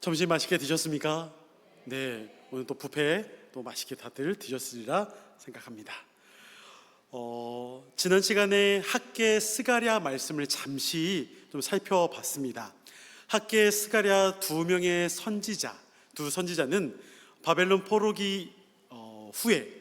점심 맛있게 드셨습니까? 네, 오늘 또 뷔페 또 맛있게 다들 드셨으리라 생각합니다. 지난 시간에 학개 스가랴 말씀을 잠시 좀 살펴봤습니다. 학개 스가랴 두 선지자는 바벨론 포로기 후에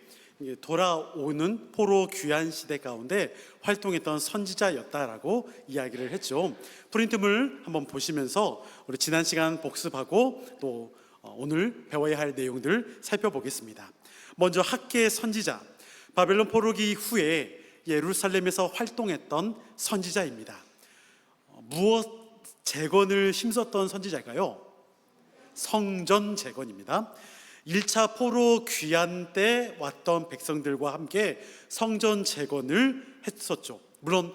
돌아오는 포로 귀환 시대 가운데 활동했던 선지자였다라고 이야기를 했죠. 프린트물 한번 보시면서 우리 지난 시간 복습하고 또 오늘 배워야 할 내용들 살펴보겠습니다. 먼저 학개 선지자, 바벨론 포로기 후에 예루살렘에서 활동했던 선지자입니다. 무엇 재건을 힘썼던 선지자일까요? 성전 재건입니다. 1차 포로 귀환 때 왔던 백성들과 함께 성전 재건을 했었죠. 물론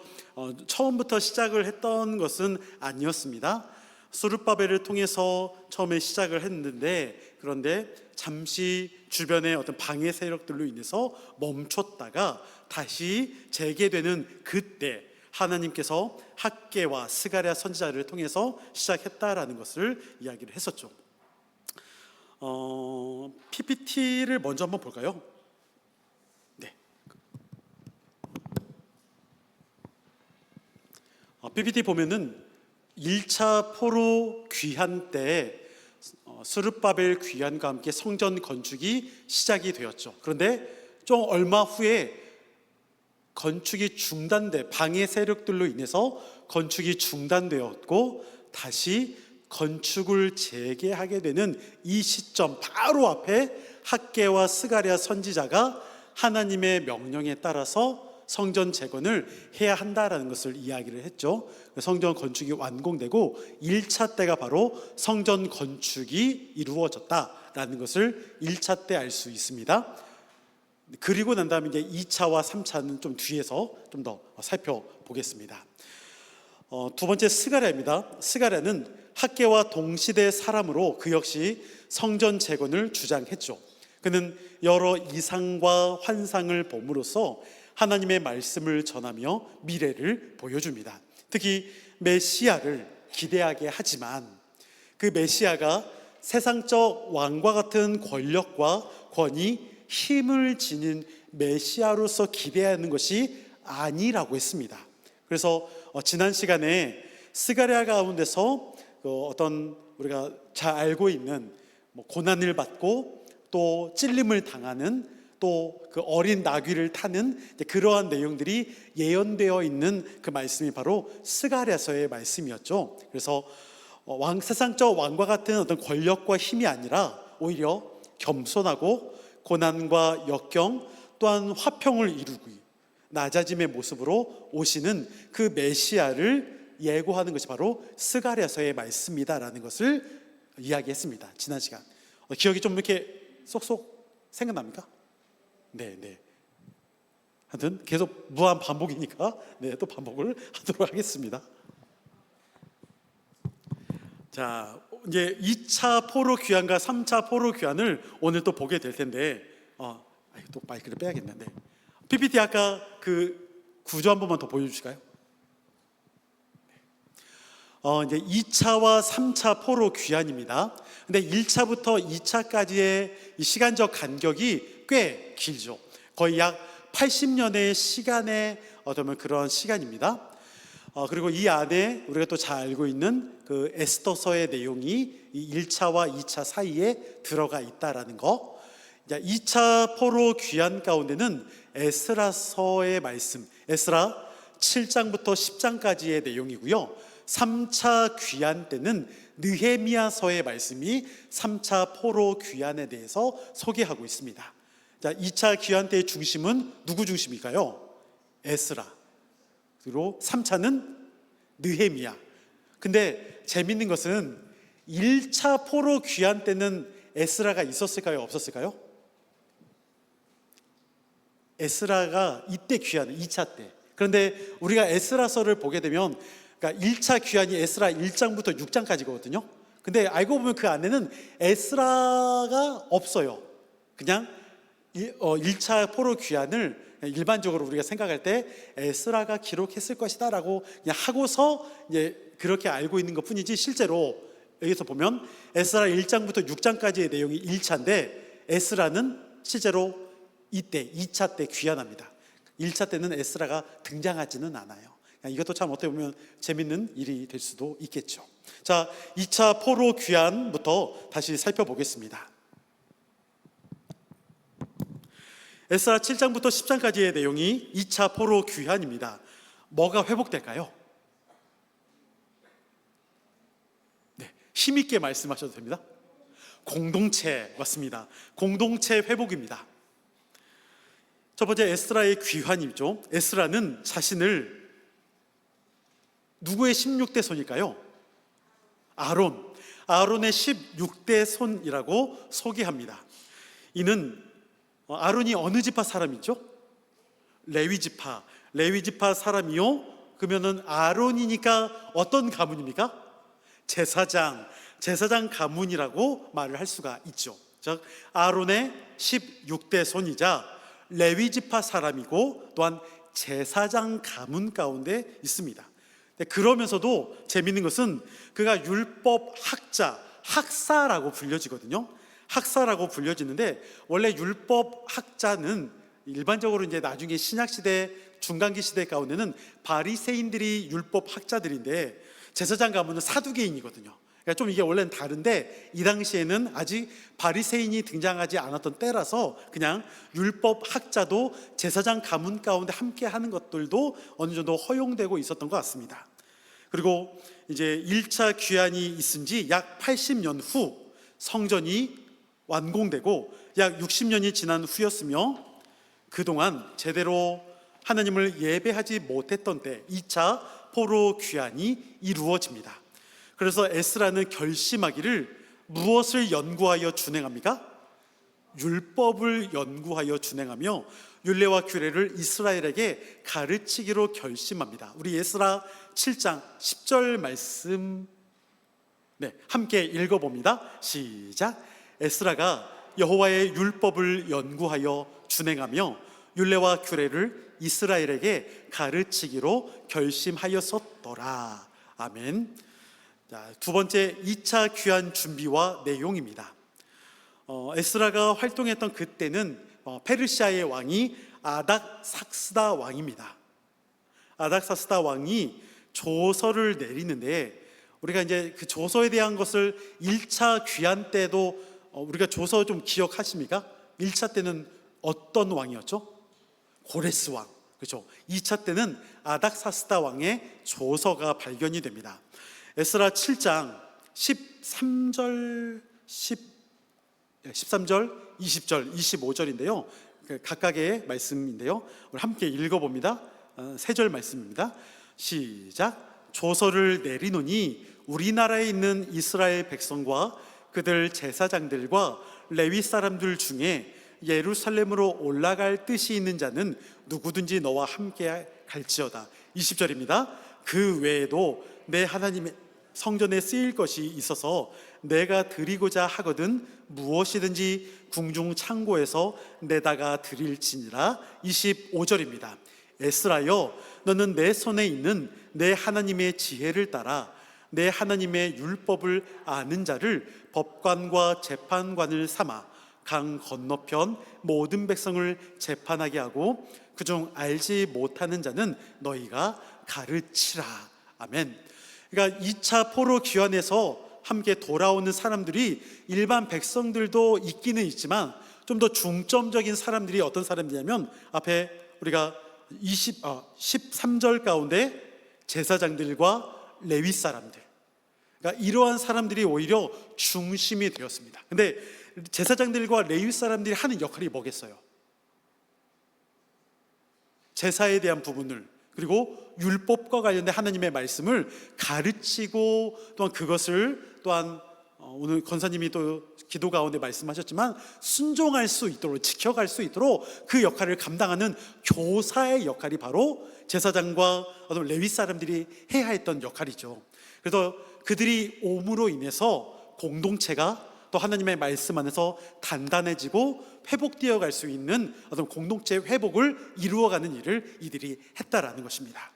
처음부터 시작을 했던 것은 아니었습니다. 스룹바벨을 통해서 처음에 시작을 했는데, 그런데 잠시 주변의 어떤 방해 세력들로 인해서 멈췄다가 다시 재개되는 그때 하나님께서 학개와 스가랴 선지자를 통해서 시작했다라는 것을 이야기를 했었죠. PPT를 먼저 한번 볼까요? 네. PPT 보면은 1차 포로 귀환 때 스룹바벨 귀환과 함께 성전 건축이 시작이 되었죠. 그런데 좀 얼마 후에 건축이 중단돼 방해 세력들로 인해서 건축이 중단되었고 다시 건축을 재개하게 되는 이 시점 바로 앞에 학개와 스가랴 선지자가 하나님의 명령에 따라서 성전 재건을 해야 한다라는 것을 이야기를 했죠. 성전 건축이 완공되고 1차 때가 바로 성전 건축이 이루어졌다라는 것을 1차 때 알 수 있습니다. 그리고 난 다음에 이제 2차와 3차는 좀 뒤에서 좀 더 살펴보겠습니다. 두 번째 스가랴입니다. 스가랴는 학개와 동시대 사람으로 그 역시 성전 재건을 주장했죠. 그는 여러 이상과 환상을 봄으로써 하나님의 말씀을 전하며 미래를 보여줍니다. 특히 메시아를 기대하게 하지만 그 메시아가 세상적 왕과 같은 권력과 권위, 힘을 지닌 메시아로서 기대하는 것이 아니라고 했습니다. 그래서 지난 시간에 스가랴 가운데서 어떤 우리가 잘 알고 있는 고난을 받고 또 찔림을 당하는 또 그 어린 나귀를 타는 그러한 내용들이 예언되어 있는 그 말씀이 바로 스가랴서의 말씀이었죠. 그래서 세상적 왕과 같은 어떤 권력과 힘이 아니라 오히려 겸손하고 고난과 역경 또한 화평을 이루고 낮아짐의 모습으로 오시는 그 메시아를 예고하는 것이 바로 스가랴서의 말씀이다라는 것을 이야기했습니다. 지난 시간 기억이 좀 이렇게 쏙쏙 생각납니까? 네. 하여튼 계속 무한 반복이니까 또 반복을 하도록 하겠습니다. 자, 이제 2차 포로 귀환과 3차 포로 귀환을 오늘 또 보게 될 텐데, 또 마이크를 빼야겠는데, PPT 아까 그 구조 한 번만 더 보여주실까요? 이제 2차와 3차 포로 귀환입니다. 근데 1차부터 2차까지의 이 시간적 간격이 꽤 길죠. 거의 약 80년의 시간의 어떤 그런 시간입니다. 그리고 이 안에 우리가 또 잘 알고 있는 그 에스더서의 내용이 이 1차와 2차 사이에 들어가 있다라는 거. 2차 포로 귀환 가운데는 에스라서의 말씀, 에스라 7장부터 10장까지의 내용이고요. 3차 귀환 때는 느헤미야서의 말씀이 3차 포로 귀환에 대해서 소개하고 있습니다. 자, 2차 귀환 때의 중심은 누구 중심일까요? 에스라. 그리고 3차는 느헤미야. 근데 재밌는 것은 1차 포로 귀환 때는 에스라가 있었을까요? 없었을까요? 에스라가 이때 귀환을 2차 때. 그런데 우리가 에스라서를 보게 되면 그러니까 1차 귀환이 에스라 1장부터 6장까지거든요. 근데 알고 보면 그 안에는 에스라가 없어요. 그냥 1차 포로 귀환을 일반적으로 우리가 생각할 때 에스라가 기록했을 것이다라고 그냥 하고서 이제 그렇게 알고 있는 것 뿐이지 실제로 여기서 보면 에스라 1장부터 6장까지의 내용이 1차인데 에스라는 실제로 이때 2차 때 귀환합니다. 1차 때는 에스라가 등장하지는 않아요. 이것도 참 어떻게 보면 재밌는 일이 될 수도 있겠죠. 자, 2차 포로 귀환부터 다시 살펴보겠습니다. 에스라 7장부터 10장까지의 내용이 2차 포로 귀환입니다. 뭐가 회복될까요? 네, 힘있게 말씀하셔도 됩니다. 공동체, 맞습니다. 공동체 회복입니다. 첫 번째 에스라의 귀환이죠. 에스라는 자신을 누구의 16대 손일까요? 아론의 16대 손이라고 소개합니다. 이는 아론이 어느 지파 사람이죠? 레위 지파 사람이요. 그러면은 아론이니까 어떤 가문입니까? 제사장 가문이라고 말을 할 수가 있죠. 즉 아론의 16대 손이자 레위 지파 사람이고 또한 제사장 가문 가운데 있습니다. 그러면서도 재미있는 것은 그가 율법 학사라고 불려지거든요. 학사라고 불려지는데 원래 율법 학자는 일반적으로 이제 나중에 신약 시대, 중간기 시대 가운데는 바리새인들이 율법 학자들인데 제사장 가문은 사두개인이거든요. 그러니까 좀 이게 원래는 다른데 이 당시에는 아직 바리새인이 등장하지 않았던 때라서 그냥 율법 학자도 제사장 가문 가운데 함께 하는 것들도 어느 정도 허용되고 있었던 것 같습니다. 그리고 이제 1차 귀환이 있은 지 약 80년 후 성전이 완공되고 약 60년이 지난 후였으며 그동안 제대로 하나님을 예배하지 못했던 때 2차 포로 귀환이 이루어집니다. 그래서 에스라는 결심하기를 무엇을 연구하여 준행합니까? 율법을 연구하여 준행하며 율례와 규례를 이스라엘에게 가르치기로 결심합니다. 우리 에스라 7장 10절 말씀 함께 읽어봅니다. 시작. 에스라가 여호와의 율법을 연구하여 준행하며 율례와 규례를 이스라엘에게 가르치기로 결심하였었더라. 아멘. 자, 두 번째 2차 귀환 준비와 내용입니다. 에스라가 활동했던 그때는 페르시아의 왕이 아닥사스다 왕입니다. 아닥사스다 왕이 조서를 내리는데 우리가 이제 그 조서에 대한 것을 1차 귀환 때도 우리가 조서 좀 기억하십니까? 1차 때는 어떤 왕이었죠? 고레스 왕. 그렇죠. 2차 때는 아닥사스다 왕의 조서가 발견이 됩니다. 에스라 7장 13절, 20절, 25절인데요. 각각의 말씀인데요. 우리 함께 읽어봅니다. 세 절 말씀입니다. 시작. 조서를 내리노니 우리나라에 있는 이스라엘 백성과 그들 제사장들과 레위 사람들 중에 예루살렘으로 올라갈 뜻이 있는 자는 누구든지 너와 함께 갈지어다. 20절입니다. 그 외에도 내 하나님의 성전에 쓰일 것이 있어서 내가 드리고자 하거든 무엇이든지 궁중 창고에서 내다가 드릴지니라. 25절입니다. 에스라여, 너는 내 손에 있는 내 하나님의 지혜를 따라 내 하나님의 율법을 아는 자를 법관과 재판관을 삼아 강 건너편 모든 백성을 재판하게 하고 그중 알지 못하는 자는 너희가 가르치라. 아멘. 그러니까 2차 포로 귀환에서 함께 돌아오는 사람들이 일반 백성들도 있기는 있지만 좀 더 중점적인 사람들이 어떤 사람들이냐면 앞에 우리가 13절 가운데 제사장들과 레위 사람들, 그러니까 이러한 사람들이 오히려 중심이 되었습니다. 근데 제사장들과 레위 사람들이 하는 역할이 뭐겠어요? 제사에 대한 부분을, 그리고 율법과 관련된 하나님의 말씀을 가르치고 또한 그것을 또한 오늘 권사님이 또 기도 가운데 말씀하셨지만 순종할 수 있도록, 지켜갈 수 있도록 그 역할을 감당하는 교사의 역할이 바로 제사장과 어떤 레위 사람들이 해야 했던 역할이죠. 그래서 그들이 옴으로 인해서 공동체가 또 하나님의 말씀 안에서 단단해지고 회복되어 갈 수 있는 어떤 공동체 회복을 이루어가는 일을 이들이 했다라는 것입니다.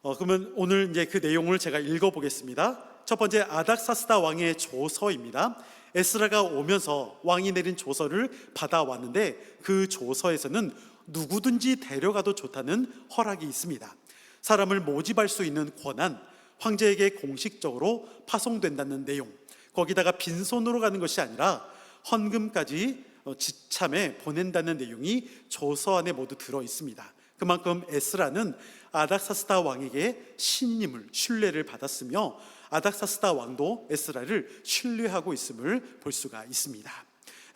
그러면 오늘 이제 그 내용을 제가 읽어보겠습니다. 첫 번째 아닥사스다 왕의 조서입니다. 에스라가 오면서 왕이 내린 조서를 받아왔는데 그 조서에서는 누구든지 데려가도 좋다는 허락이 있습니다. 사람을 모집할 수 있는 권한, 황제에게 공식적으로 파송된다는 내용, 거기다가 빈손으로 가는 것이 아니라 헌금까지 지참해 보낸다는 내용이 조서 안에 모두 들어 있습니다. 그만큼 에스라는 아닥사스다 왕에게 신뢰를 받았으며 아닥사스다 왕도 에스라를 신뢰하고 있음을 볼 수가 있습니다.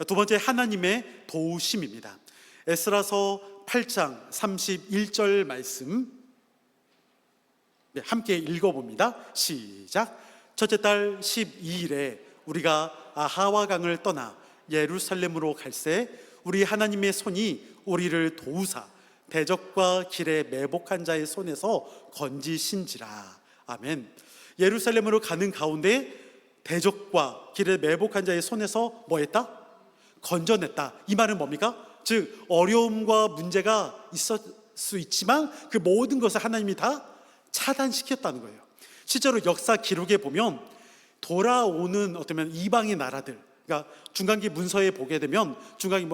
두 번째, 하나님의 도우심입니다. 에스라서 8장 31절 말씀 함께 읽어봅니다. 시작. 첫째 달 12일에 우리가 아하와 강을 떠나 예루살렘으로 갈새 우리 하나님의 손이 우리를 도우사 대적과 길에 매복한 자의 손에서 건지신지라. 아멘. 예루살렘으로 가는 가운데 대적과 길에 매복한 자의 손에서 뭐 했다? 건져냈다. 이 말은 뭡니까? 즉 어려움과 문제가 있을 수 있지만 그 모든 것을 하나님이 다 차단시켰다는 거예요. 실제로 역사 기록에 보면 돌아오는 어쩌면 이방의 나라들, 그러니까 중간기 문서에 보게 되면 중간기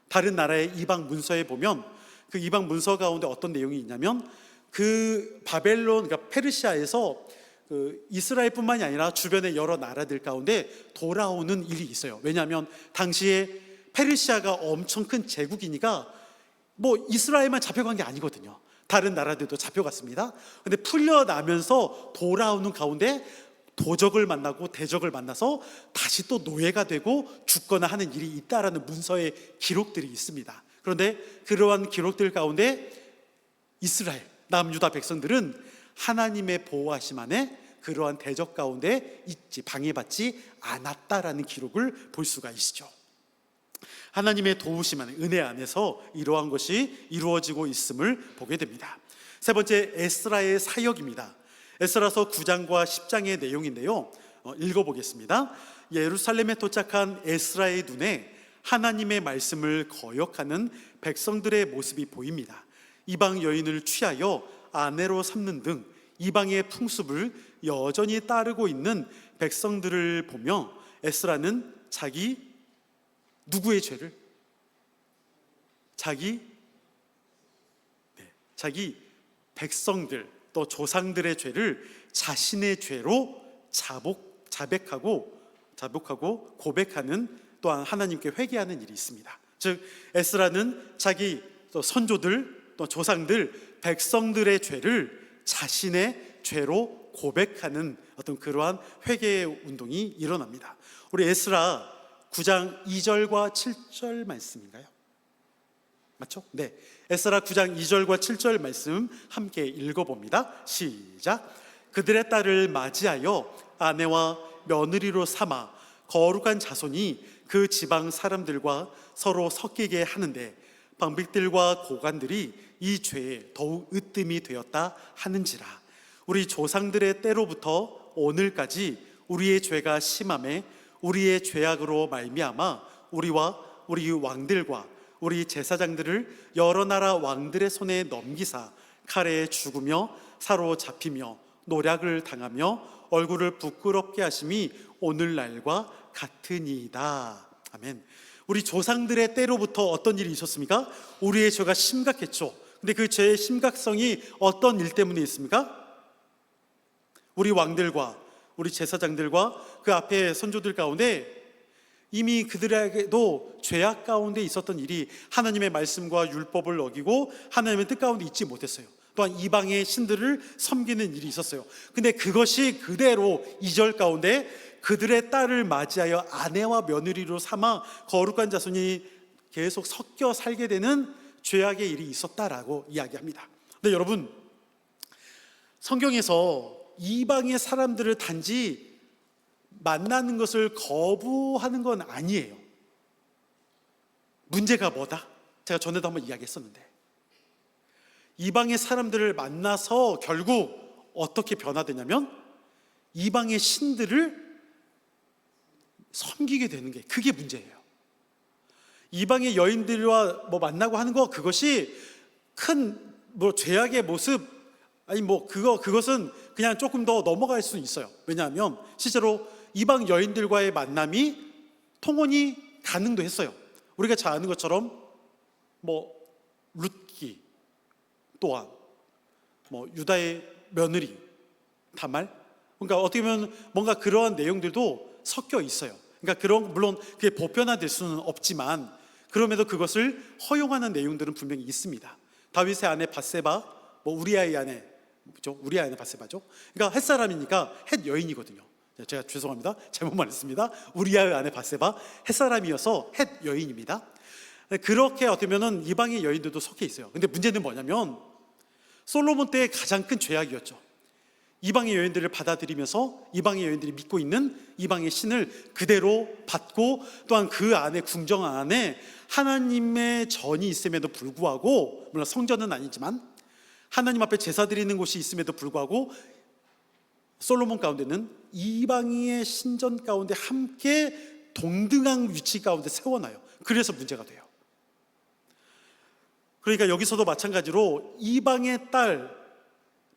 다른 나라의 이방 문서에 보면 그 이방 문서 가운데 어떤 내용이 있냐면 그 바벨론, 그러니까 페르시아에서 그 이스라엘뿐만이 아니라 주변의 여러 나라들 가운데 돌아오는 일이 있어요. 왜냐하면 당시에 페르시아가 엄청 큰 제국이니까 뭐 이스라엘만 잡혀간 게 아니거든요. 다른 나라들도 잡혀갔습니다. 근데 풀려나면서 돌아오는 가운데 도적을 만나고 대적을 만나서 다시 또 노예가 되고 죽거나 하는 일이 있다라는 문서의 기록들이 있습니다. 그런데 그러한 기록들 가운데 이스라엘 남유다 백성들은 하나님의 보호하심 안에 그러한 대적 가운데 있지 방해받지 않았다라는 기록을 볼 수가 있죠. 하나님의 도우심 안에, 은혜 안에서 이러한 것이 이루어지고 있음을 보게 됩니다. 세 번째, 에스라의 사역입니다. 에스라서 9장과 10장의 내용인데요, 읽어보겠습니다. 예루살렘에 도착한 에스라의 눈에 하나님의 말씀을 거역하는 백성들의 모습이 보입니다. 이방 여인을 취하여 아내로 삼는 등 이방의 풍습을 여전히 따르고 있는 백성들을 보며 에스라는 누구의 죄를? 자기 백성들 또 조상들의 죄를 자신의 죄로 자백하고 고백하는, 또한 하나님께 회개하는 일이 있습니다. 즉 에스라는 자기 또 선조들 또 조상들 백성들의 죄를 자신의 죄로 고백하는 어떤 그러한 회개의 운동이 일어납니다. 우리 에스라 9장 2절과 7절 말씀인가요? 맞죠? 네. 에스라 9장 2절과 7절 말씀 함께 읽어봅니다. 시작. 그들의 딸을 맞이하여 아내와 며느리로 삼아 거룩한 자손이 그 지방 사람들과 서로 섞이게 하는데 방백들과 고관들이 이 죄에 더욱 으뜸이 되었다 하는지라. 우리 조상들의 때로부터 오늘까지 우리의 죄가 심함에 우리의 죄악으로 말미암아 우리와 우리 왕들과 우리 제사장들을 여러 나라 왕들의 손에 넘기사 칼에 죽으며 사로잡히며 노략을 당하며 얼굴을 부끄럽게 하심이 오늘날과 같으니이다. 아멘. 우리 조상들의 때로부터 어떤 일이 있었습니까? 우리의 죄가 심각했죠. 근데 그 죄의 심각성이 어떤 일 때문에 있습니까? 우리 왕들과 우리 제사장들과 그 앞에 선조들 가운데 이미 그들에게도 죄악 가운데 있었던 일이 하나님의 말씀과 율법을 어기고 하나님의 뜻 가운데 있지 못했어요. 또한 이방의 신들을 섬기는 일이 있었어요. 근데 그것이 그대로 2절 가운데 그들의 딸을 맞이하여 아내와 며느리로 삼아 거룩한 자손이 계속 섞여 살게 되는 죄악의 일이 있었다라고 이야기합니다. 근데 여러분, 성경에서 이방의 사람들을 단지 만나는 것을 거부하는 건 아니에요. 문제가 뭐다? 제가 전에도 한번 이야기했었는데 이방의 사람들을 만나서 결국 어떻게 변화되냐면 이방의 신들을 섬기게 되는 게 그게 문제예요. 이방의 여인들과 만나고 하는 거, 그것이 큰 죄악의 모습 아니 뭐 그것은 그냥 조금 더 넘어갈 수는 있어요. 왜냐하면 실제로 이방 여인들과의 만남이 통혼이 가능도 했어요. 우리가 잘 아는 것처럼 뭐 룻기, 또한 뭐 유다의 며느리 다말, 그러니까 어떻게 보면 뭔가 그러한 내용들도 섞여 있어요. 그러니까 그런, 물론 그게 보편화될 수는 없지만 그럼에도 그것을 허용하는 내용들은 분명히 있습니다. 다윗의 아내 밧세바, 뭐 우리아의 아내, 그죠? 우리아의 아내 밧세바죠. 그러니까 헷 사람이니까 헷 여인이거든요. 제가 죄송합니다. 잘못 말했습니다. 우리아의 아내 밧세바, 헷 사람이어서 헷 여인입니다. 그렇게 어떻게 보면은 이방의 여인들도 속해 있어요. 근데 문제는 뭐냐면 솔로몬 때의 가장 큰 죄악이었죠. 이방의 여인들을 받아들이면서 이방의 여인들이 믿고 있는 이방의 신을 그대로 받고, 또한 그 안에, 궁정 안에 하나님의 전이 있음에도 불구하고, 물론 성전은 아니지만 하나님 앞에 제사 드리는 곳이 있음에도 불구하고 솔로몬 가운데는 이방의 신전 가운데 함께 동등한 위치 가운데 세워놔요. 그래서 문제가 돼요. 그러니까 여기서도 마찬가지로 이방의 딸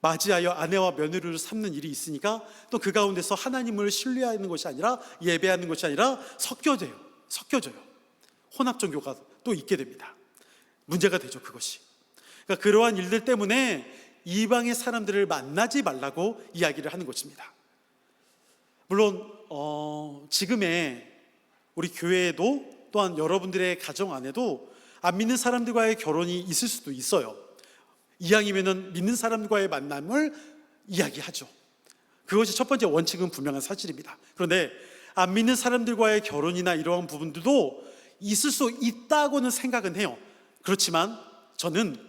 맞이하여 아내와 며느리를 삼는 일이 있으니까 또 그 가운데서 하나님을 신뢰하는 것이 아니라, 예배하는 것이 아니라 섞여져요. 혼합 종교가 또 있게 됩니다. 문제가 되죠, 그것이. 그러니까 그러한 일들 때문에 이방의 사람들을 만나지 말라고 이야기를 하는 것입니다. 물론 지금의 우리 교회에도, 또한 여러분들의 가정 안에도 안 믿는 사람들과의 결혼이 있을 수도 있어요. 이왕이면은 믿는 사람과의 만남을 이야기하죠. 그것이 첫 번째 원칙은 분명한 사실입니다. 그런데 안 믿는 사람들과의 결혼이나 이러한 부분들도 있을 수 있다고는 생각은 해요. 그렇지만 저는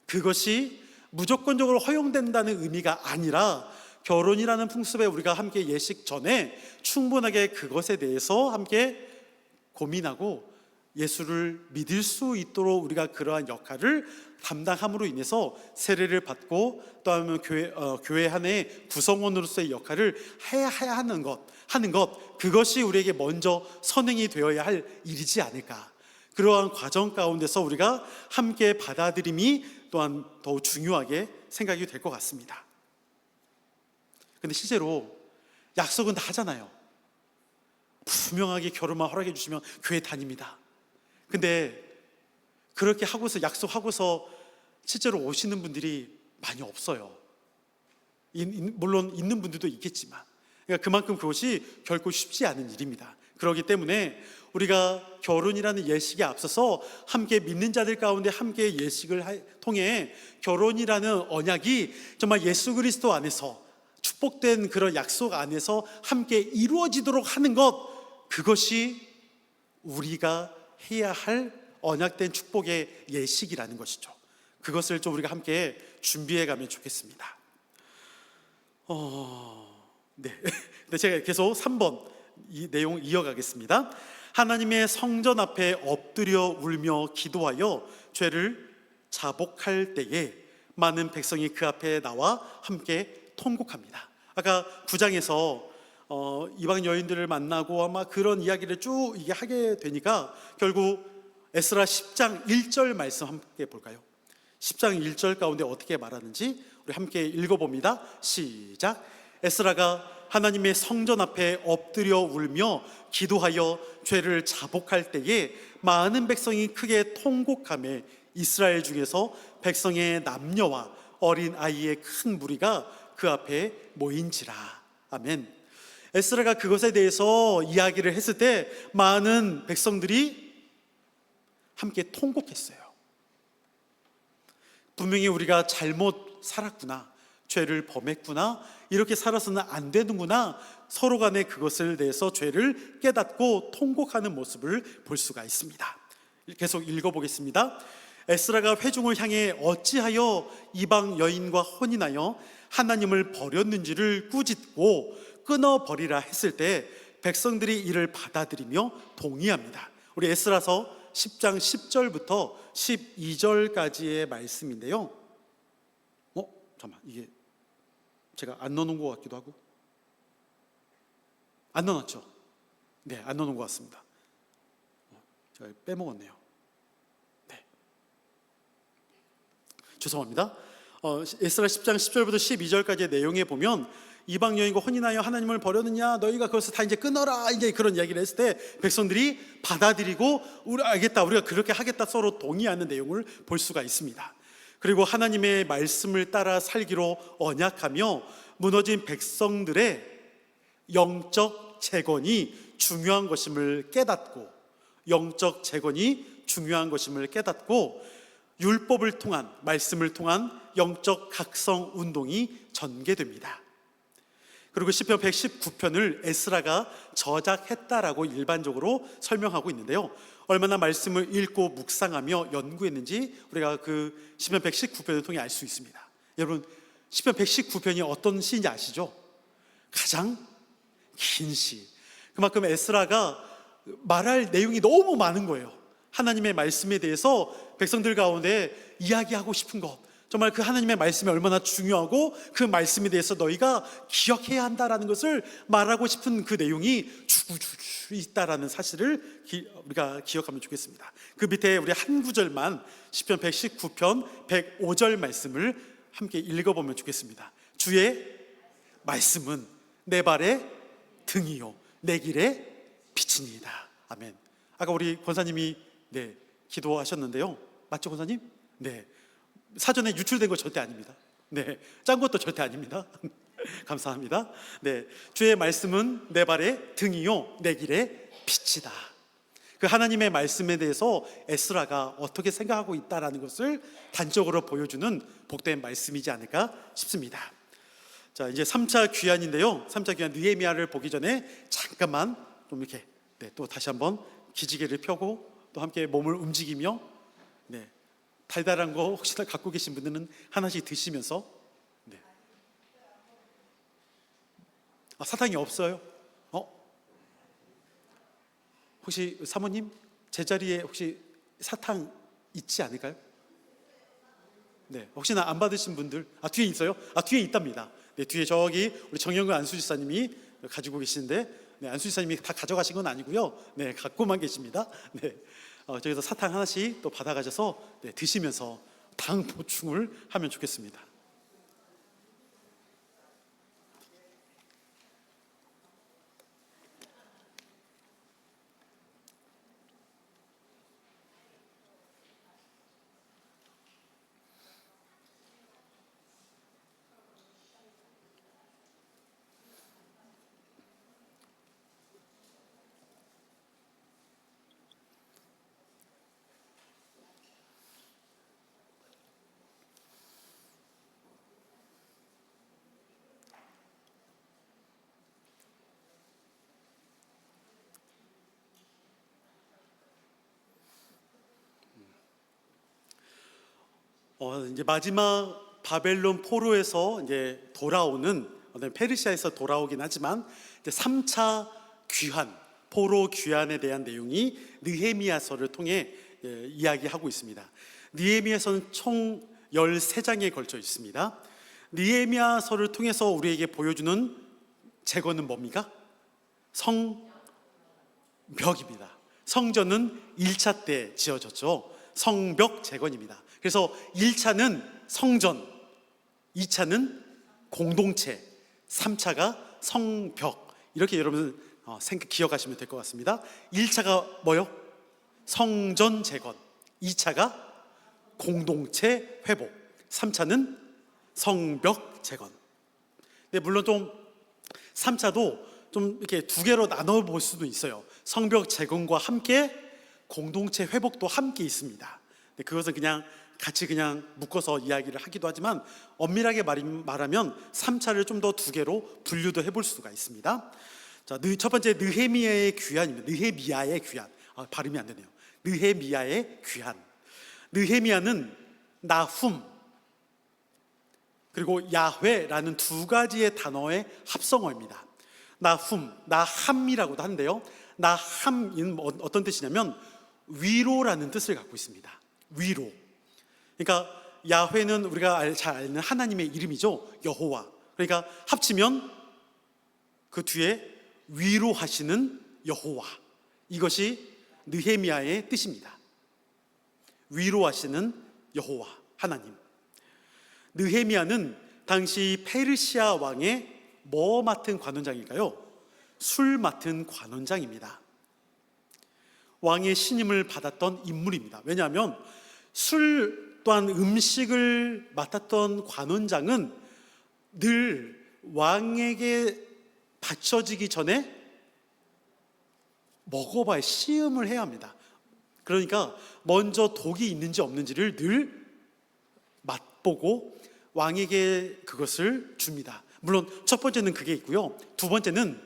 그것이 무조건적으로 허용된다는 의미가 아니라, 결혼이라는 풍습에 우리가 함께 예식 전에 충분하게 그것에 대해서 함께 고민하고 예수를 믿을 수 있도록 우리가 그러한 역할을 담당함으로 인해서 세례를 받고, 또 하면 교회 안에 구성원으로서의 역할을 해야 하는 것, 그것이 우리에게 먼저 선행이 되어야 할 일이지 않을까. 그러한 과정 가운데서 우리가 함께 받아들임이 또한 더욱 중요하게 생각이 될 것 같습니다. 근데 실제로 약속은 다 하잖아요. 분명하게 결혼만 허락해 주시면 교회 다닙니다. 근데 그렇게 하고서, 약속하고서 실제로 오시는 분들이 많이 없어요. 물론 있는 분들도 있겠지만, 그러니까 그만큼 그것이 결코 쉽지 않은 일입니다. 그렇기 때문에 우리가 결혼이라는 예식에 앞서서 함께 믿는 자들 가운데 함께 예식을 통해 결혼이라는 언약이 정말 예수 그리스도 안에서 축복된 그런 약속 안에서 함께 이루어지도록 하는 것, 그것이 우리가 해야 할 언약된 축복의 예식이라는 것이죠. 그것을 좀 우리가 함께 준비해 가면 좋겠습니다. 네. 제가 계속 3번 이 내용 이어가겠습니다. 하나님의 성전 앞에 엎드려 울며 기도하여 죄를 자복할 때에 많은 백성이 그 앞에 나와 함께 통곡합니다. 아까 9장에서 이방 여인들을 만나고 아마 그런 이야기를 쭉 이게 하게 되니까 결국 에스라 10장 1절 말씀 함께 볼까요? 10장 1절 가운데 어떻게 말하는지 우리 함께 읽어봅니다. 시작. 에스라가 하나님의 성전 앞에 엎드려 울며 기도하여 죄를 자복할 때에 많은 백성이 크게 통곡하며 이스라엘 중에서 백성의 남녀와 어린 아이의 큰 무리가 그 앞에 모인지라. 아멘. 에스라가 그것에 대해서 이야기를 했을 때 많은 백성들이 함께 통곡했어요. 분명히 우리가 잘못 살았구나, 죄를 범했구나, 이렇게 살아서는 안 되는구나, 서로 간에 그것을 대해서 죄를 깨닫고 통곡하는 모습을 볼 수가 있습니다. 계속 읽어보겠습니다. 에스라가 회중을 향해 어찌하여 이방 여인과 혼인하여 하나님을 버렸는지를 꾸짖고 끊어버리라 했을 때 백성들이 이를 받아들이며 동의합니다. 우리 에스라서 10장 10절부터 12절까지의 말씀인데요. 잠깐만, 이게 제가 안 넣어놓은 것 같기도 하고. 안 넣어놨죠? 네, 안 넣어놓은 것 같습니다. 제가 빼먹었네요. 네, 죄송합니다. 에스라 10장 10절부터 12절까지의 내용에 보면 이방 여인과 혼인하여 하나님을 버렸느냐, 너희가 그것을 다 이제 끊어라, 이제 그런 이야기를 했을 때 백성들이 받아들이고 우리 알겠다, 우리가 그렇게 하겠다, 서로 동의하는 내용을 볼 수가 있습니다. 그리고 하나님의 말씀을 따라 살기로 언약하며 무너진 백성들의 영적 재건이 중요한 것임을 깨닫고, 영적 재건이 중요한 것임을 깨닫고 율법을 통한, 말씀을 통한 영적 각성 운동이 전개됩니다. 그리고 시편 119편을 에스라가 저작했다라고 일반적으로 설명하고 있는데요, 얼마나 말씀을 읽고 묵상하며 연구했는지 우리가 그 시편 119편을 통해 알 수 있습니다. 여러분, 시편 119편이 어떤 시인지 아시죠? 가장 긴 시. 그만큼 에스라가 말할 내용이 너무 많은 거예요. 하나님의 말씀에 대해서 백성들 가운데 이야기하고 싶은 것, 정말 그 하나님의 말씀이 얼마나 중요하고 그 말씀에 대해서 너희가 기억해야 한다라는 것을 말하고 싶은 그 내용이 주구주구 있다라는 사실을 우리가 기억하면 좋겠습니다. 그 밑에 우리 한 구절만 시편 119편 105절 말씀을 함께 읽어보면 좋겠습니다. 주의 말씀은 내 발의 등이요 내 길의 빛이니이다. 아멘. 아까 우리 권사님이 기도하셨는데요, 맞죠 권사님? 네, 사전에 유출된 거 절대 아닙니다. 네, 짠 것도 절대 아닙니다. 감사합니다. 네, 주의 말씀은 내 발의 등이요 내 길의 빛이다. 그 하나님의 말씀에 대해서 에스라가 어떻게 생각하고 있다라는 것을 단적으로 보여주는 복된 말씀이지 않을까 싶습니다. 자, 이제 3차 귀환인데요, 3차 귀환 느헤미야를 보기 전에 잠깐만 좀 이렇게 또 다시 한번 기지개를 펴고 또 함께 몸을 움직이며, 달달한 거 혹시나 갖고 계신 분들은 하나씩 드시면서, 사탕이 없어요? 혹시 사모님 제자리에 혹시 사탕 있지 않을까요? 네, 혹시나 안 받으신 분들, 뒤에 있어요? 뒤에 있답니다. 네, 뒤에 저기 우리 정영근 안수지사님이 가지고 계시는데, 안수지사님이 다 가져가신 건 아니고요, 갖고만 계십니다. 저기서 사탕 하나씩 또 받아가셔서 드시면서 당 보충을 하면 좋겠습니다. 이제 마지막 바벨론 포로에서 이제 돌아오는, 페르시아에서 돌아오긴 하지만 이제 3차 귀환, 포로 귀환에 대한 내용이 느헤미야서를 통해 이야기하고 있습니다. 느헤미야서는 총 13장에 걸쳐 있습니다. 느헤미야서를 통해서 우리에게 보여주는 재건은 뭡니까? 성벽입니다. 성전은 1차 때 지어졌죠. 성벽 재건입니다. 그래서 1차는 성전, 2차는 공동체, 3차가 성벽, 이렇게 여러분 기억하시면 될 것 같습니다. 1차가 뭐요? 성전 재건, 2차가 공동체 회복, 3차는 성벽 재건. 근데 물론 좀 3차도 좀 이렇게 두 개로 나눠 볼 수도 있어요. 성벽 재건과 함께 공동체 회복도 함께 있습니다. 근데 그것은 그냥 같이 그냥 묶어서 이야기를 하기도 하지만, 엄밀하게 말하면 3차를 좀 더 두 개로 분류도 해볼 수가 있습니다. 자, 첫 번째 느헤미야의 귀환입니다. 느헤미야의 귀환. 발음이 안 되네요. 느헤미야의 귀환. 느헤미야는 나훔 그리고 야훼라는 두 가지의 단어의 합성어입니다. 나훔, 나함이라고도 하는데요, 나함은 어떤 뜻이냐면 위로라는 뜻을 갖고 있습니다. 위로. 그러니까 야훼는 우리가 잘 아는 하나님의 이름이죠. 여호와. 그러니까 합치면 그 뒤에 위로하시는 여호와, 이것이 느헤미야의 뜻입니다. 위로하시는 여호와, 하나님. 느헤미야는 당시 페르시아 왕의 뭐 맡은 관원장일까요? 술 맡은 관원장입니다. 왕의 신임을 받았던 인물입니다. 왜냐하면 술 또한 음식을 맡았던 관원장은 늘 왕에게 바쳐지기 전에 먹어봐야 시음을 해야 합니다. 그러니까 먼저 독이 있는지 없는지를 늘 맛보고 왕에게 그것을 줍니다. 물론 첫 번째는 그게 있고요. 두 번째는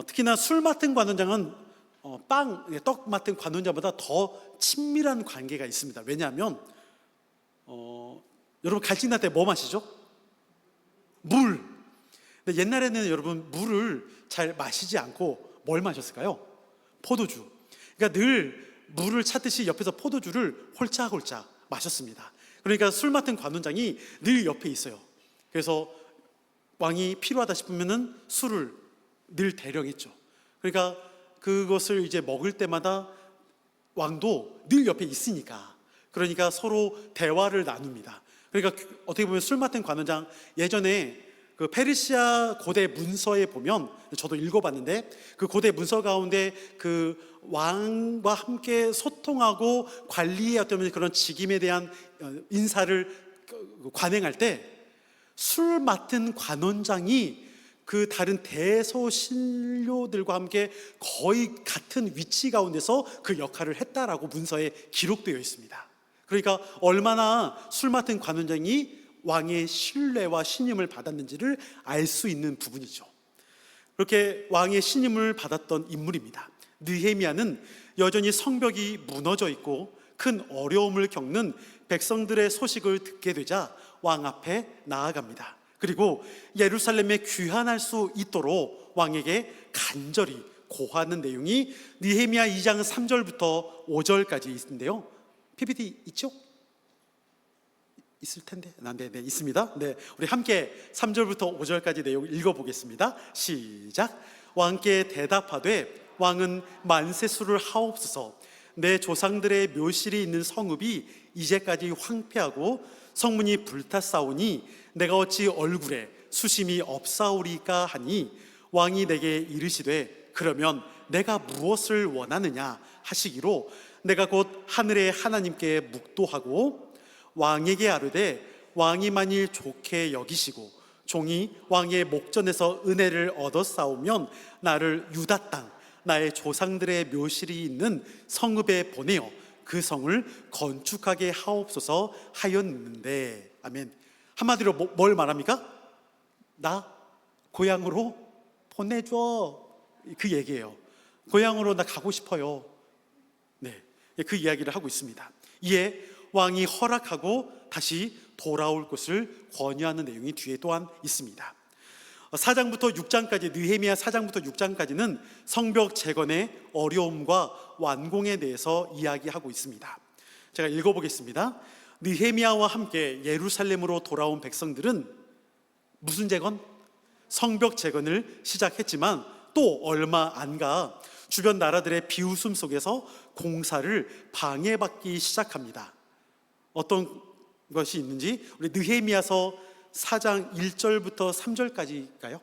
특히나 술 맡은 관원장은 떡 맡은 관원장보다 더 친밀한 관계가 있습니다. 왜냐하면 여러분 갈증날 때 뭐 마시죠? 물. 근데 옛날에는 여러분 물을 잘 마시지 않고 뭘 마셨을까요? 포도주. 그러니까 늘 물을 찾듯이 옆에서 포도주를 홀짝홀짝 마셨습니다. 그러니까 술 맡은 관원장이 늘 옆에 있어요. 그래서 왕이 필요하다 싶으면은 술을 늘 대령했죠. 그러니까 그것을 이제 먹을 때마다 왕도 늘 옆에 있으니까, 그러니까 서로 대화를 나눕니다. 그러니까 어떻게 보면 술 맡은 관원장, 예전에 그 페르시아 고대 문서에 보면, 저도 읽어봤는데 그 고대 문서 가운데 그 왕과 함께 소통하고 관리의 어떤 그런 직임에 대한 인사를 관행할 때 술 맡은 관원장이 그 다른 대소신료들과 함께 거의 같은 위치 가운데서 그 역할을 했다라고 문서에 기록되어 있습니다. 그러니까 얼마나 술 맡은 관원장이 왕의 신뢰와 신임을 받았는지를 알 수 있는 부분이죠. 그렇게 왕의 신임을 받았던 인물입니다. 느헤미야는 여전히 성벽이 무너져 있고 큰 어려움을 겪는 백성들의 소식을 듣게 되자 왕 앞에 나아갑니다. 그리고 예루살렘에 귀환할 수 있도록 왕에게 간절히 고하는 내용이 느헤미야 2장 3절부터 5절까지 있는데요. PPT 있죠? 있을 텐데. 네, 있습니다. 네, 우리 함께 3절부터 5절까지 내용 읽어보겠습니다. 시작. 왕께 대답하되 왕은 만세수를 하옵소서. 내 조상들의 묘실이 있는 성읍이 이제까지 황폐하고 성문이 불탔사오니 내가 어찌 얼굴에 수심이 없사오리까 하니, 왕이 내게 이르시되 그러면 내가 무엇을 원하느냐 하시기로 내가 곧 하늘의 하나님께 묵도하고 왕에게 아뢰되 왕이 만일 좋게 여기시고 종이 왕의 목전에서 은혜를 얻었사오면 나를 유다 땅 나의 조상들의 묘실이 있는 성읍에 보내어 그 성을 건축하게 하옵소서 하였는데. 아멘. 한마디로 뭘 말합니까? 나 고향으로 보내줘, 그 얘기예요. 고향으로 나 가고 싶어요. 네, 그 이야기를 하고 있습니다. 이에 왕이 허락하고 다시 돌아올 것을 권유하는 내용이 뒤에 또한 있습니다. 4장부터 6장까지, 느헤미야 4장부터 6장까지는 성벽 재건의 어려움과 완공에 대해서 이야기하고 있습니다. 제가 읽어보겠습니다. 느헤미야와 함께 예루살렘으로 돌아온 백성들은 무슨 재건? 성벽 재건을 시작했지만 또 얼마 안 가 주변 나라들의 비웃음 속에서 공사를 방해받기 시작합니다. 어떤 것이 있는지 우리 느헤미야서 4장 1절부터 3절까지일까요?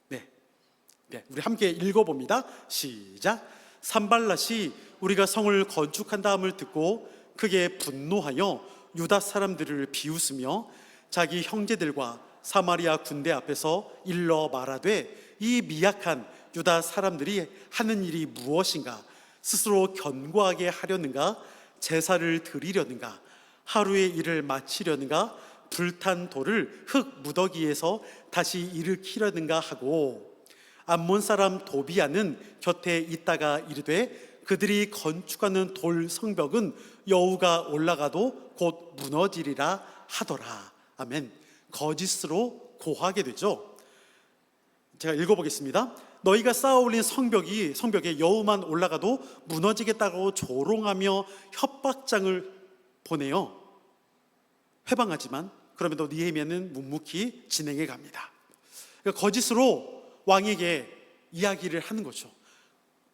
네, 우리 함께 읽어봅니다. 시작. 산발랏이 우리가 성을 건축한다 함을 듣고 크게 분노하여 유다 사람들을 비웃으며 자기 형제들과 사마리아 군대 앞에서 일러 말하되 이 미약한 유다 사람들이 하는 일이 무엇인가? 스스로 견고하게 하려는가? 제사를 드리려는가? 하루의 일을 마치려는가? 불탄 돌을 흙 무더기에서 다시 일으키려는가 하고, 암몬 사람 도비아는 곁에 있다가 이르되 그들이 건축하는 돌 성벽은 여우가 올라가도 곧 무너지리라 하더라. 아멘. 거짓으로 고하게 되죠. 제가 읽어보겠습니다. 너희가 쌓아 올린 성벽에 여우만 올라가도 무너지겠다고 조롱하며 협박장을 보내요. 회방하지만 그럼에도 느헤미야는 묵묵히 진행해 갑니다. 그러니까 거짓으로 왕에게 이야기를 하는 거죠.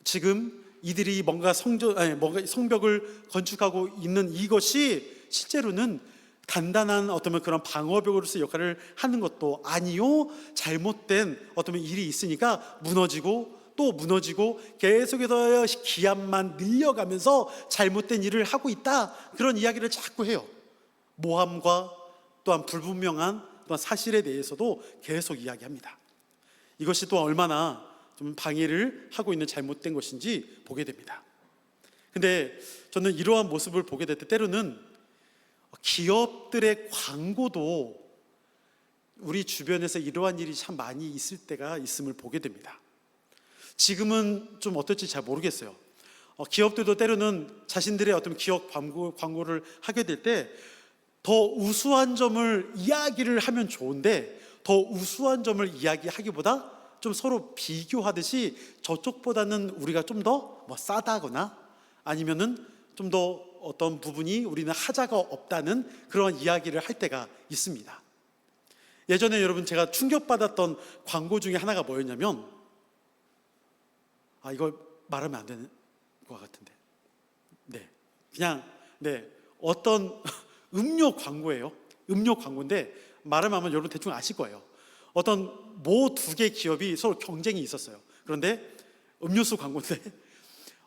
지금 이들이 뭔가 성벽을 건축하고 있는 이것이 실제로는 단단한 어떤 그런 방어벽으로서 역할을 하는 것도 아니요. 잘못된 어떤 일이 있으니까 무너지고 또 무너지고 계속해서 기압만 늘려가면서 잘못된 일을 하고 있다. 그런 이야기를 자꾸 해요. 모함과 또한 불분명한 또한 사실에 대해서도 계속 이야기합니다. 이것이 또 얼마나 좀 방해를 하고 있는 잘못된 것인지 보게 됩니다. 근데 저는 이러한 모습을 보게 될 때 때로는 기업들의 광고도 우리 주변에서 이러한 일이 참 많이 있을 때가 있음을 보게 됩니다. 지금은 좀 어떨지 잘 모르겠어요. 기업들도 때로는 자신들의 어떤 기업 광고를 하게 될 때 더 우수한 점을 이야기를 하면 좋은데 더 우수한 점을 이야기하기보다 좀 서로 비교하듯이 저쪽보다는 우리가 좀 더 싸다거나 아니면은 좀 더 어떤 부분이 우리는 하자가 없다는 그런 이야기를 할 때가 있습니다. 예전에 여러분 제가 충격받았던 광고 중에 하나가 뭐였냐면 이걸 말하면 안 되는 것 같은데 그냥 어떤 음료 광고예요. 음료 광고인데 말하면 아마 여러분 대충 아실 거예요. 어떤 모 두 개 기업이 서로 경쟁이 있었어요. 그런데 음료수 광고인데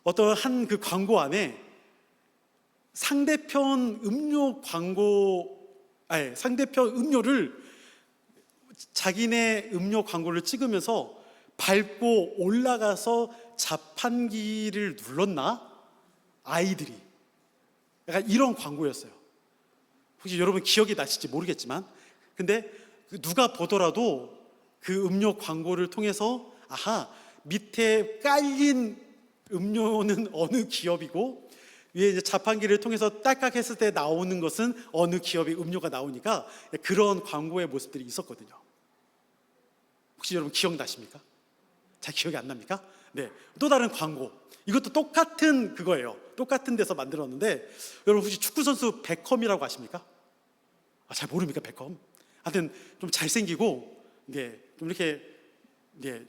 어떤 한 그 광고 안에 상대편 음료를 자기네 음료 광고를 찍으면서 밟고 올라가서 자판기를 눌렀나? 아이들이 약간 이런 광고였어요. 혹시 여러분 기억이 나실지 모르겠지만 근데 누가 보더라도 그 음료 광고를 통해서 밑에 깔린 음료는 어느 기업이고 위에 이제 자판기를 통해서 딸깍 했을 때 나오는 것은 어느 기업의 음료가 나오니까 그런 광고의 모습들이 있었거든요. 혹시 여러분 기억나십니까? 잘 기억이 안 납니까? 또 다른 광고. 이것도 똑같은 그거예요. 똑같은 데서 만들었는데 여러분 혹시 축구 선수 베컴이라고 아십니까? 잘 모릅니까, 베컴? 하여튼 좀 잘생기고 좀 이렇게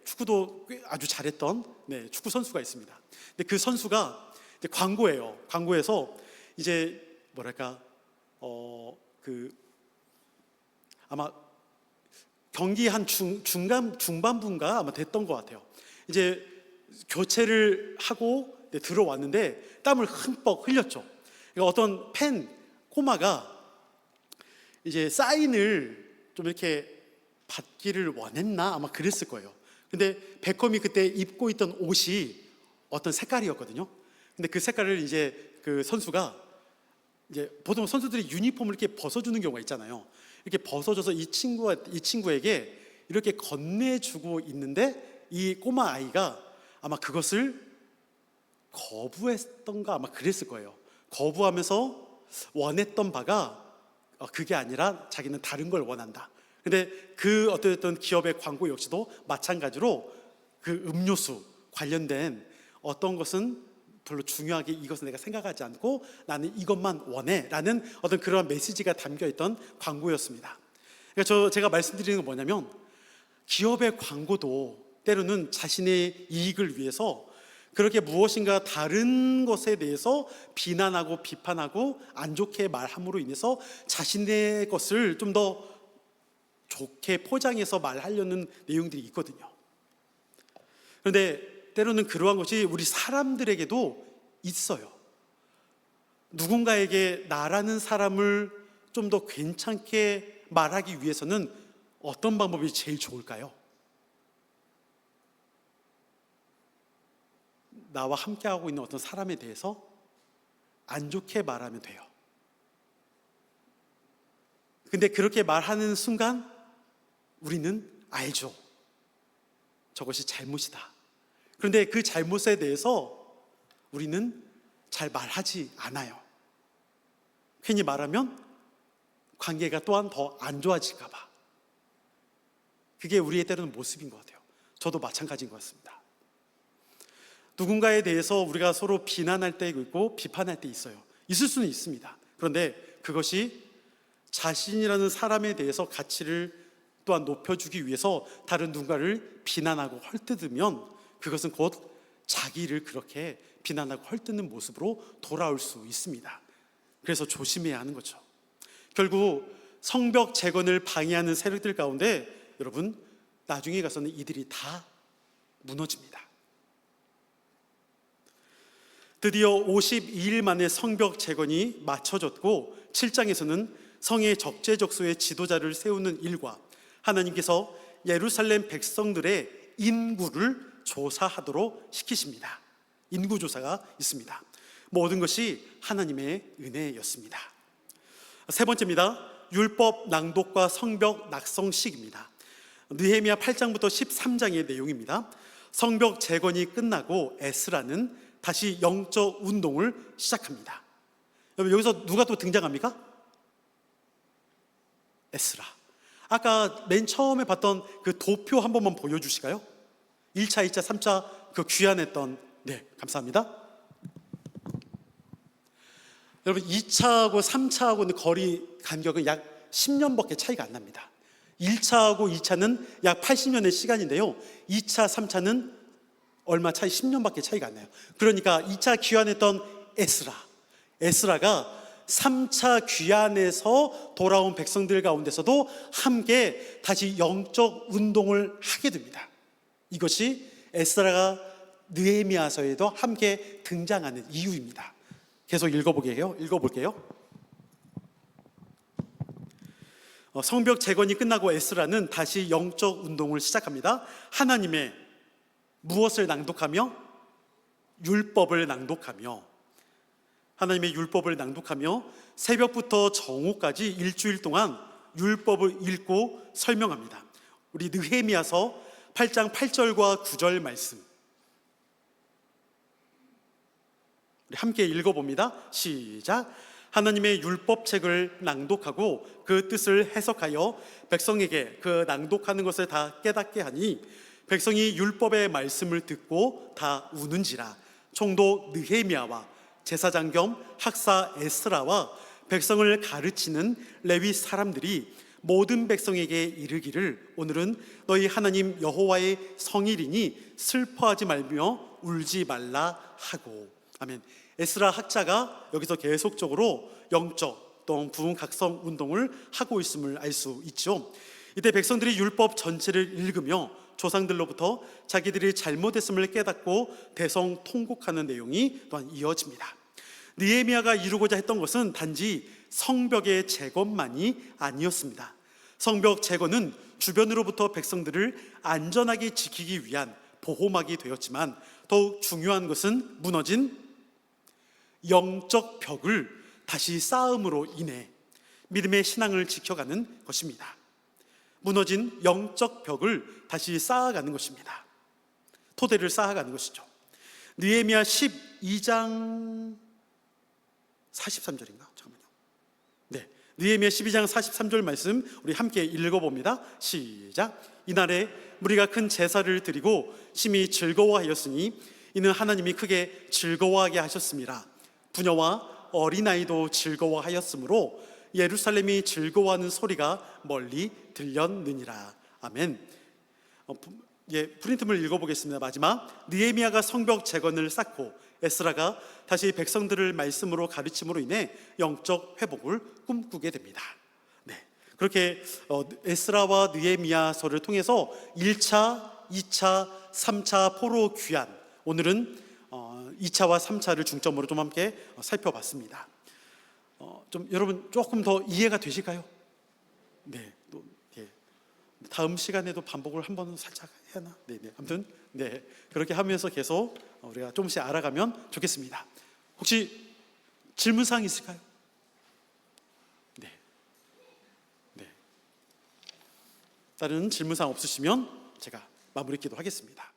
축구도 아주 잘했던 축구 선수가 있습니다. 근데 그 선수가 이제 광고예요. 광고에서 이제 아마 경기 한 중반부인가 아마 됐던 것 같아요. 이제 교체를 하고 들어왔는데 땀을 흠뻑 흘렸죠. 그러니까 어떤 꼬마가 이제 사인을 좀 이렇게 받기를 원했나 아마 그랬을 거예요. 근데 베컴이 그때 입고 있던 옷이 어떤 색깔이었거든요. 근데 그 색깔을 이제 그 선수가 이제 보통 선수들이 유니폼을 이렇게 벗어주는 경우가 있잖아요. 이렇게 벗어줘서 이 친구에게 이렇게 건네주고 있는데 이 꼬마 아이가 아마 그것을 거부했던가 아마 그랬을 거예요. 거부하면서 원했던 바가 그게 아니라 자기는 다른 걸 원한다. 근데 그 어떤 기업의 광고 역시도 마찬가지로 그 음료수 관련된 어떤 것은 별로 중요하게 이것은 내가 생각하지 않고 나는 이것만 원해 라는 어떤 그런 메시지가 담겨있던 광고였습니다. 그러니까 제가 말씀드리는 건 뭐냐면 기업의 광고도 때로는 자신의 이익을 위해서 그렇게 무엇인가 다른 것에 대해서 비난하고 비판하고 안 좋게 말함으로 인해서 자신의 것을 좀 더 좋게 포장해서 말하려는 내용들이 있거든요. 그런데 때로는 그러한 것이 우리 사람들에게도 있어요. 누군가에게 나라는 사람을 좀 더 괜찮게 말하기 위해서는 어떤 방법이 제일 좋을까요? 나와 함께하고 있는 어떤 사람에 대해서 안 좋게 말하면 돼요. 근데 그렇게 말하는 순간 우리는 알죠. 저것이 잘못이다. 그런데 그 잘못에 대해서 우리는 잘 말하지 않아요. 괜히 말하면 관계가 또한 더 안 좋아질까 봐. 그게 우리의 때로는 모습인 것 같아요. 저도 마찬가지인 것 같습니다. 누군가에 대해서 우리가 서로 비난할 때 있고 비판할 때 있어요. 있을 수는 있습니다. 그런데 그것이 자신이라는 사람에 대해서 가치를 또한 높여주기 위해서 다른 누군가를 비난하고 헐뜯으면 그것은 곧 자기를 그렇게 비난하고 헐뜯는 모습으로 돌아올 수 있습니다. 그래서 조심해야 하는 거죠. 결국 성벽 재건을 방해하는 세력들 가운데 여러분, 나중에 가서는 이들이 다 무너집니다. 드디어 52일 만에 성벽 재건이 마쳐졌고 7장에서는 성의 적재적소의 지도자를 세우는 일과 하나님께서 예루살렘 백성들의 인구를 조사하도록 시키십니다. 인구조사가 있습니다. 모든 것이 하나님의 은혜였습니다. 세 번째입니다. 율법 낭독과 성벽 낙성식입니다. 느헤미야 8장부터 13장의 내용입니다. 성벽 재건이 끝나고 에스라는 다시 영적 운동을 시작합니다. 여러분, 여기서 누가 또 등장합니까? 에스라. 아까 맨 처음에 봤던 그 도표 한 번만 보여주실까요? 1차, 2차, 3차 그 귀환했던, 네, 감사합니다. 여러분, 2차하고 3차하고는 거리 간격은 약 10년밖에 차이가 안 납니다. 1차하고 2차는 약 80년의 시간인데요, 2차, 3차는 얼마 차이, 10년밖에 차이가 안 나요. 그러니까 2차 귀환했던 에스라가 3차 귀환에서 돌아온 백성들 가운데서도 함께 다시 영적 운동을 하게 됩니다. 이것이 에스라가 느헤미야서에도 함께 등장하는 이유입니다. 계속 읽어볼게요. 성벽 재건이 끝나고 에스라는 다시 영적 운동을 시작합니다. 하나님의 무엇을 낭독하며? 율법을 낭독하며, 하나님의 율법을 낭독하며 새벽부터 정오까지 일주일 동안 율법을 읽고 설명합니다. 우리 느헤미야서 8장 8절과 9절 말씀 우리 함께 읽어봅니다. 시작. 하나님의 율법책을 낭독하고 그 뜻을 해석하여 백성에게 그 낭독하는 것을 다 깨닫게 하니 백성이 율법의 말씀을 듣고 다 우는지라. 총독 느헤미야와 제사장 겸 학사 에스라와 백성을 가르치는 레위 사람들이 모든 백성에게 이르기를 오늘은 너희 하나님 여호와의 성일이니 슬퍼하지 말며 울지 말라 하고. 아멘. 에스라 학자가 여기서 계속적으로 영적 또 부흥 각성 운동을 하고 있음을 알 수 있죠. 이때 백성들이 율법 전체를 읽으며 조상들로부터 자기들이 잘못했음을 깨닫고 대성통곡하는 내용이 또한 이어집니다. 느헤미야가 이루고자 했던 것은 단지 성벽의 재건만이 아니었습니다. 성벽 재건은 주변으로부터 백성들을 안전하게 지키기 위한 보호막이 되었지만 더욱 중요한 것은 무너진 영적 벽을 다시 쌓음으로 인해 믿음의 신앙을 지켜가는 것입니다. 무너진 영적 벽을 다시 쌓아가는 것입니다. 토대를 쌓아가는 것이죠. 느헤미야 12장 43절인가? 잠깐만요. 네, 느헤미야 12장 43절 말씀 우리 함께 읽어봅니다. 시작. 이날에 무리가 큰 제사를 드리고 심히 즐거워하였으니 이는 하나님이 크게 즐거워하게 하셨습니다. 부녀와 어린아이도 즐거워하였으므로 예루살렘이 즐거워하는 소리가 멀리 들렸느니라. 아멘. 프린트물 읽어보겠습니다. 마지막. 느헤미야가 성벽 재건을 쌓고 에스라가 다시 백성들을 말씀으로 가르침으로 인해 영적 회복을 꿈꾸게 됩니다. 네, 그렇게 에스라와 느헤미야서를 통해서 1차, 2차, 3차 포로 귀환, 오늘은 2차와 3차를 중점으로 좀 함께 살펴봤습니다. 좀 여러분 조금 더 이해가 되실까요? 네, 또 다음 시간에도 반복을 한번 살짝 해나? 네, 아무튼 네, 그렇게 하면서 계속 우리가 조금씩 알아가면 좋겠습니다. 혹시 질문사항 있을까요? 네. 다른 질문사항 없으시면 제가 마무리 기도하겠습니다.